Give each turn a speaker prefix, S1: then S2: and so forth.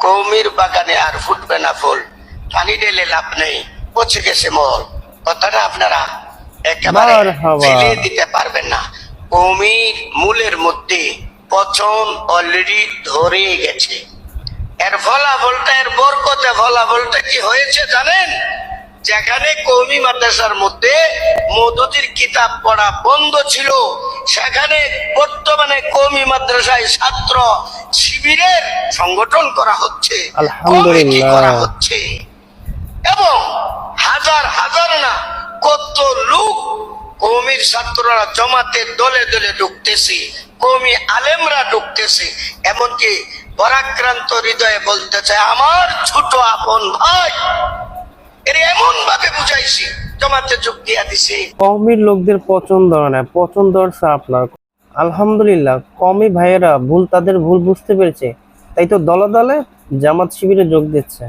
S1: কৌমির বাগানে আর ফুটবে না ফুল, পানি ঢেলে লাভ নেই, পচে গেছে মল। কথাটা আপনারা একেবারে ফেলে দিতে পারবেন না। কৌমির মূলের মধ্যে পচন অলরেডি ধরে গেছে। এর ফলাফলটা, এর বরকতে ফলাফলটা কি হয়েছে জানেন? যেখানে কওমি মাদ্রাসার মধ্যে মওদুদির কিতাব পড়া বন্ধ ছিল, সেখানে বর্তমানে কওমি মাদ্রাসায় ছাত্র শিবিরের সংগঠন করা হচ্ছে, কমিটি করা হচ্ছে, এবং হাজার হাজার না কত লোক কওমির ছাত্ররা জমাতে দলে দলে ঢুকতেছে, কওমি আলেমরা ঢুকতেছে। এমনকি পরাক্রান্ত হৃদয়ে বলতে চায়, আমার ছোট আপন ভাই, এর এমন ভাবে বুঝাইছি জমাতে যোগ দিয়া দিছে।
S2: কওমির লোকদের পছন্দ হয় না, পছন্দ হচ্ছে আপনার। আলহামদুলিল্লাহ, কওমি ভাইয়েরা তাদের ভুল বুঝতে পেরেছে, তাই তো দলে দলে জামাত শিবিরে যোগ দিচ্ছে।